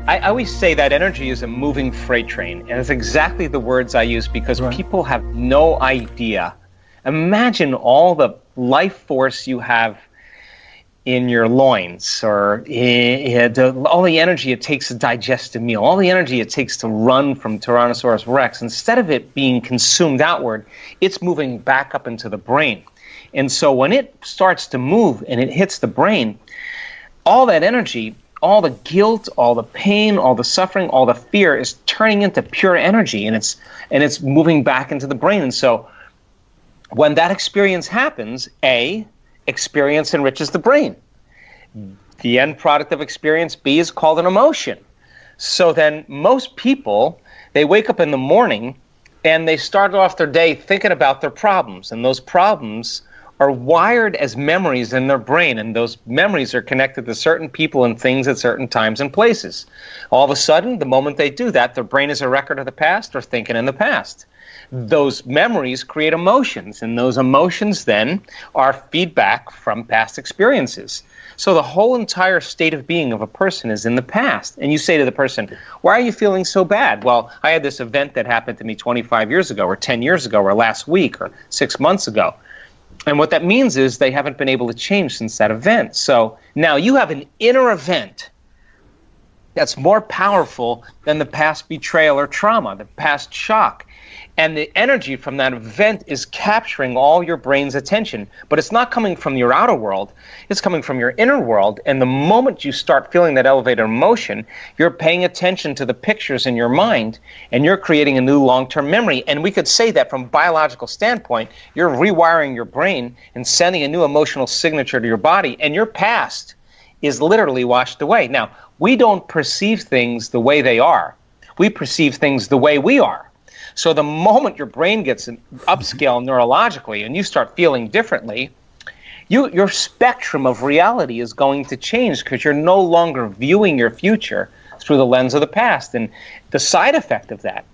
I always say that energy is a moving freight train, and it's exactly the words I use because people have no idea. Imagine all the life force you have in your loins, or all the energy it takes to digest a meal, all the energy it takes to run from Tyrannosaurus Rex. Instead of it being consumed outward, it's moving back up into the brain. And so when it starts to move and it hits the brain, all that energy, all the guilt, all the pain, all the suffering, all the fear is turning into pure energy, and it's moving back into the brain. And so when that experience happens, experience enriches the brain. The end product of experience, B, is called an emotion. So then most people, they wake up in the morning and they start off their day thinking about their problems, and those problems are wired as memories in their brain, and those memories are connected to certain people and things at certain times and places. All of a sudden, the moment they do that, their brain is a record of the past or thinking in the past. Those memories create emotions, and those emotions then are feedback from past experiences. So the whole entire state of being of a person is in the past. And you say to the person, why are you feeling so bad? Well, I had this event that happened to me 25 years ago, or 10 years ago, or last week, or 6 months ago. And what that means is they haven't been able to change since that event. So now you have an inner event that's more powerful than the past betrayal or trauma, the past shock. And the energy from that event is capturing all your brain's attention. But it's not coming from your outer world. It's coming from your inner world. And the moment you start feeling that elevated emotion, you're paying attention to the pictures in your mind, and you're creating a new long-term memory. And we could say that from a biological standpoint, you're rewiring your brain and sending a new emotional signature to your body, and your past is literally washed away. Now, we don't perceive things the way they are. We perceive things the way we are. So the moment your brain gets an upscale neurologically and you start feeling differently, your spectrum of reality is going to change, because you're no longer viewing your future through the lens of the past. And the side effect of that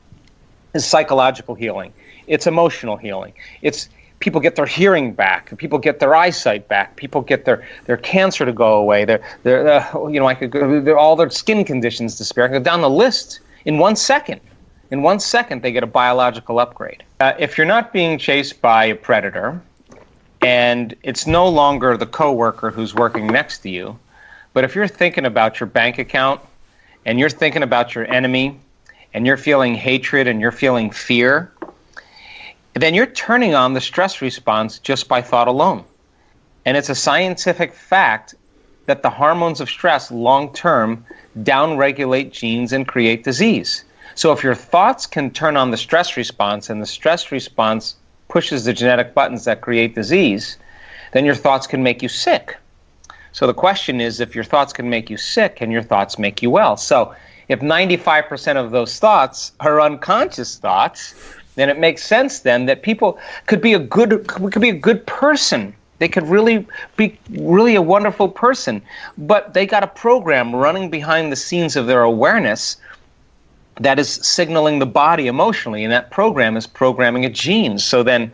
is psychological healing. It's emotional healing. It's people get their hearing back, people get their eyesight back, people get their cancer to go away, all their skin conditions disappear. I could go down the list in 1 second. In 1 second, they get a biological upgrade. If you're not being chased by a predator, and it's no longer the coworker who's working next to you, but if you're thinking about your bank account, and you're thinking about your enemy, and you're feeling hatred, and you're feeling fear, then you're turning on the stress response just by thought alone. And it's a scientific fact that the hormones of stress long-term downregulate genes and create disease. So if your thoughts can turn on the stress response, and the stress response pushes the genetic buttons that create disease, then your thoughts can make you sick. So the question is, if your thoughts can make you sick, can your thoughts make you well? So if 95% of those thoughts are unconscious thoughts, then it makes sense then that people could be a good person. They could really be a wonderful person, but they got a program running behind the scenes of their awareness that is signaling the body emotionally, and that program is programming a gene. So then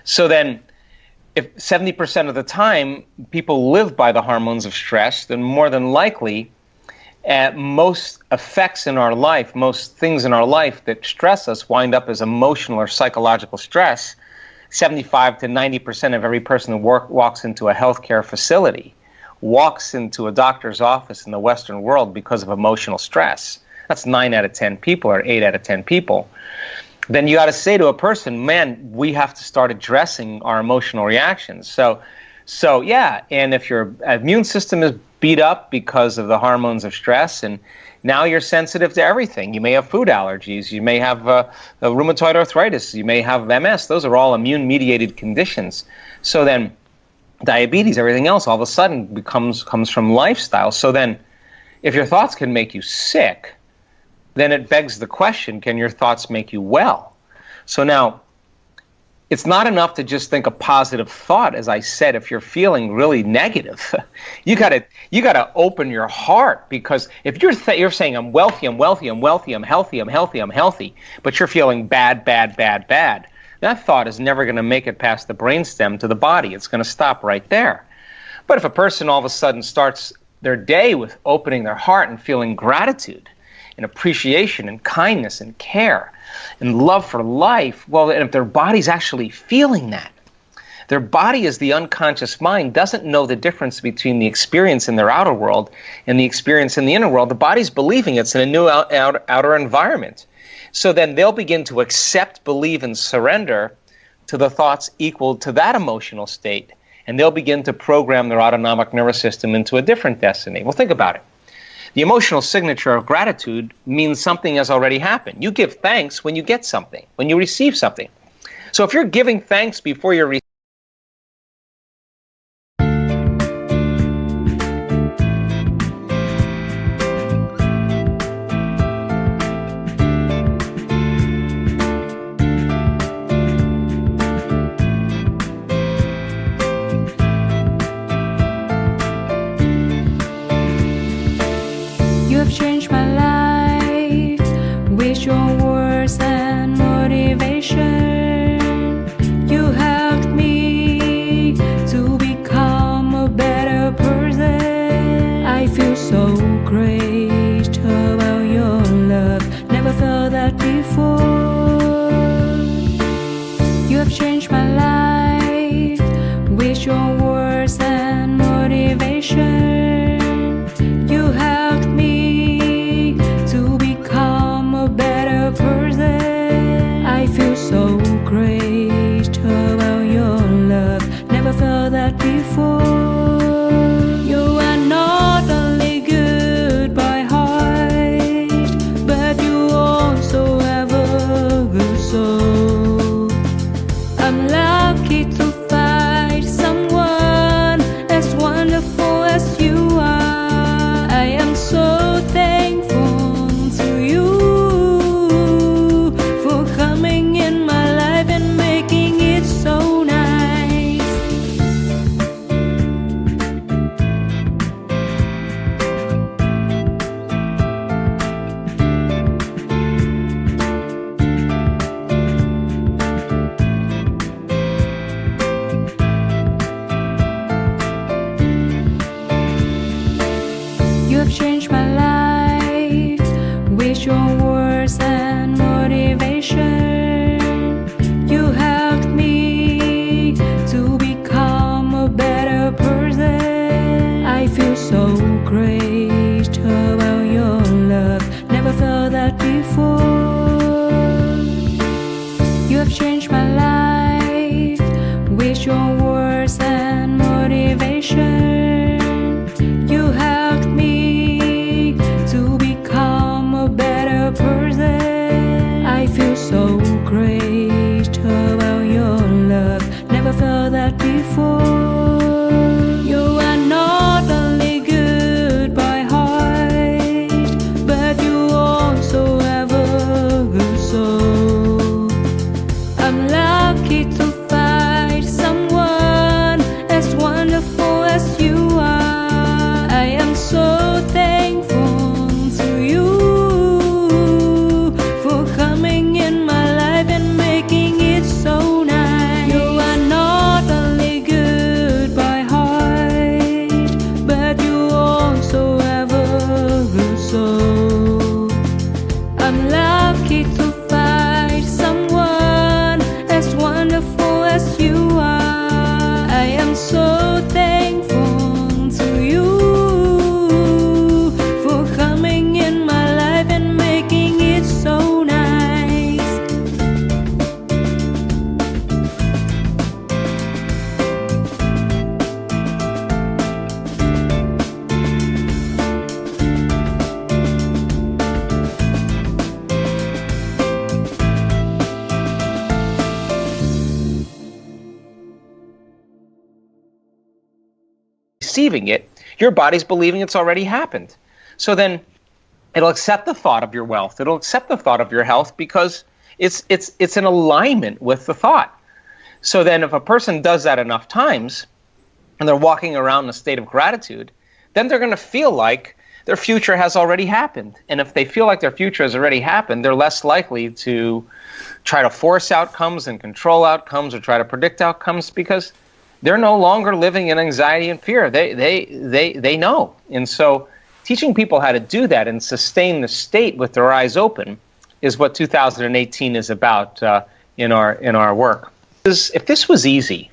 if 70% of the time people live by the hormones of stress, then more than likely most effects in our life, most things in our life that stress us wind up as emotional or psychological stress. 75 to 90% of every person who walks into a healthcare facility walks into a doctor's office in the Western world because of emotional stress. That's 9 out of 10 people, or 8 out of 10 people. Then you got to say to a person, man, we have to start addressing our emotional reactions. So yeah, and if your immune system is beat up because of the hormones of stress, and now you're sensitive to everything. You may have food allergies, you may have rheumatoid arthritis, you may have MS. Those are all immune-mediated conditions. So then diabetes, everything else, all of a sudden comes from lifestyle. So then if your thoughts can make you sick, then it begs the question, can your thoughts make you well? So now, it's not enough to just think a positive thought. As I said, if you're feeling really negative, you gotta open your heart, because if you're saying I'm wealthy, I'm wealthy, I'm wealthy, I'm healthy, I'm healthy, I'm healthy, but you're feeling bad, that thought is never going to make it past the brainstem to the body. It's going to stop right there. But if a person all of a sudden starts their day with opening their heart and feeling gratitude, and appreciation and kindness and care and love for life, well, and if their body's actually feeling that, their body, as the unconscious mind, doesn't know the difference between the experience in their outer world and the experience in the inner world. The body's believing it's in a new outer environment. So then they'll begin to accept, believe, and surrender to the thoughts equal to that emotional state. And they'll begin to program their autonomic nervous system into a different destiny. Well, think about it. The emotional signature of gratitude means something has already happened. You give thanks when you get something, when you receive something. So if you're giving thanks before you're receiving, changed my life with your words and motivation. You helped me to become a better person. I feel so great about your love. Never felt that before. You have changed my life with your words and motivation. You helped me I feel so great about your love. Never felt that before. You are not only good by heart, but you also have a good soul. I'm lucky to find someone as wonderful as you are. I am so thankful to you. You have changed my life with your words and motivation. You helped me to become a better person. I feel so great about your love. Never felt that before. You have changed my life with your words and motivation. You helped me to become a better person. I feel so great about your love. Never felt that before. You are not only good by heart, but you also have a good soul. I'm lucky to find someone as wonderful as you are. I am so thankful to you for coming in my life and making it so nice. You are not only good by heart, but you also have a good soul. I'm lucky to find someone as wonderful as you are. I am so thankful to you for coming in my life and making it so nice. receiving it, your body's believing it's already happened. So then it'll accept the thought of your wealth. It'll accept the thought of your health because it's in alignment with the thought. So then if a person does that enough times and they're walking around in a state of gratitude, then they're going to feel like their future has already happened. And if they feel like their future has already happened, they're less likely to try to force outcomes and control outcomes or try to predict outcomes because they're no longer living in anxiety and fear. They know. And so teaching people how to do that and sustain the state with their eyes open is what 2018 is about in our work. If this was easy,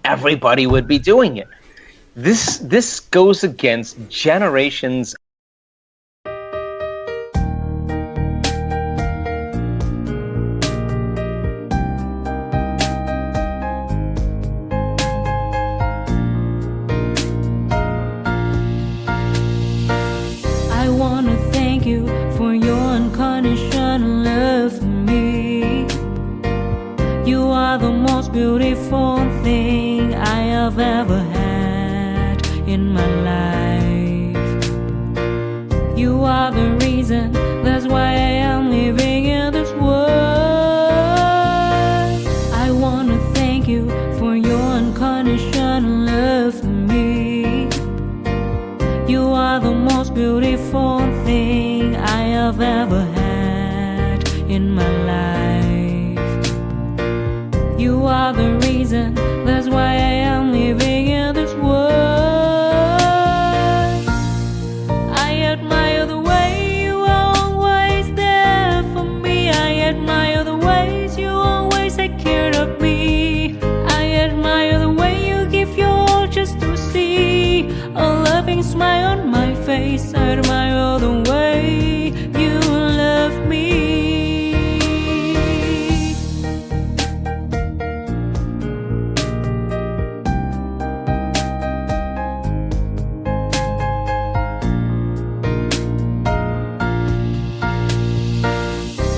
everybody would be doing it. This goes against generations. I wanna thank you for your unconditional love for me. You are the most beautiful thing I have ever had in my life. You are the reason, that's why I am living in this world. I wanna thank you for your unconditional love for me. You are the most beautiful thing I have ever had in my life. You are the reason, that's why I am living in this world. I admire the way you are always there for me. I admire the ways you always take care of me. I admire the way you give your all just to see a loving smile on my face. I admire the way you love me.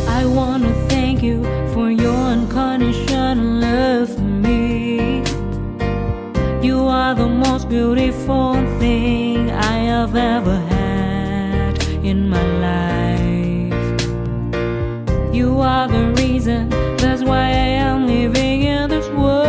I wanna thank you for your unconditional love for me. You are the most beautiful thing I have ever had in my life. You are the reason, that's why I am living in this world.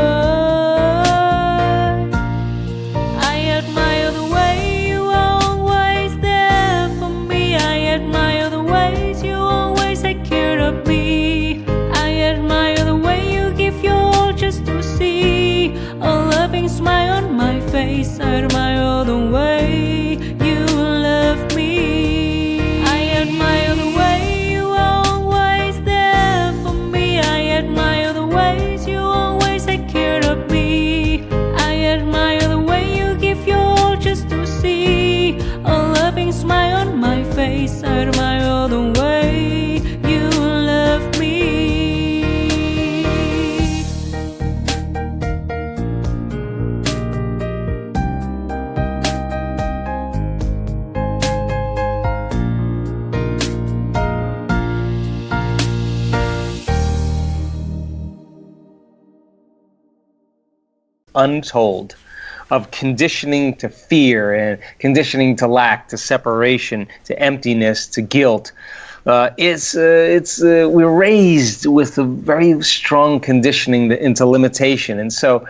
I admire the way you are always there for me. I admire the ways you always take care of me. I admire the way you give your all just to see a loving smile on my face. I admire the way you love me. I admire the way you are always there for me. I admire the ways you always take care of me. I admire the way you give your all just to see a loving smile on my face. I admire the way you love me. Untold of conditioning to fear and conditioning to lack, to separation, to emptiness, to guilt. We're raised with a very strong conditioning into limitation, and so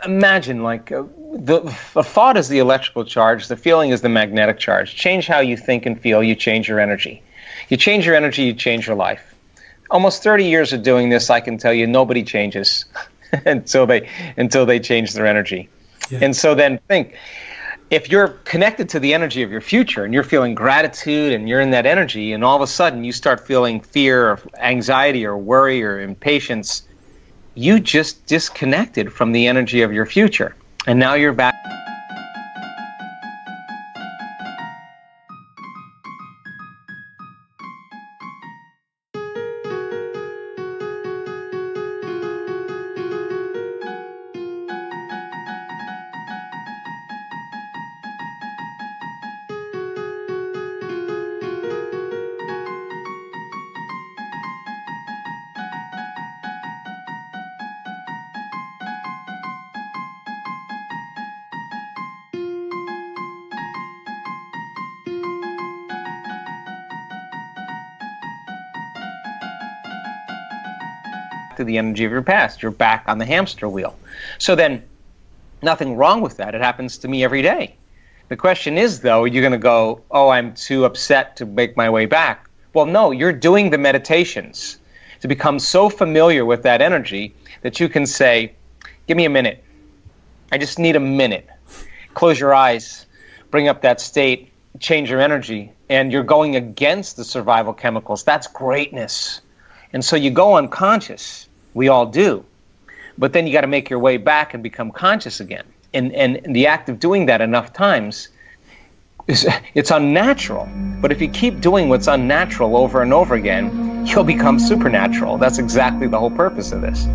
imagine like the thought is the electrical charge, the feeling is the magnetic charge. Change how you think and feel, you change your energy. You change your energy, you change your life. Almost 30 years of doing this, I can tell you nobody changes until they change their energy. Yeah. And so then think, if you're connected to the energy of your future and you're feeling gratitude and you're in that energy, and all of a sudden you start feeling fear or anxiety or worry or impatience, you just disconnected from the energy of your future. And now you're back. To the energy of your past. You're back on the hamster wheel. So then, nothing wrong with that. It happens to me every day. The question is, though, you're going to go, oh, I'm too upset to make my way back. Well, no, you're doing the meditations to become so familiar with that energy that you can say, give me a minute. I just need a minute. close your eyes, bring up that state, change your energy, and you're going against the survival chemicals. That's greatness. And so you go unconscious. We all do. But then you got to make your way back and become conscious again. And the act of doing that enough times, it's unnatural. But if you keep doing what's unnatural over and over again, you'll become supernatural. That's exactly the whole purpose of this.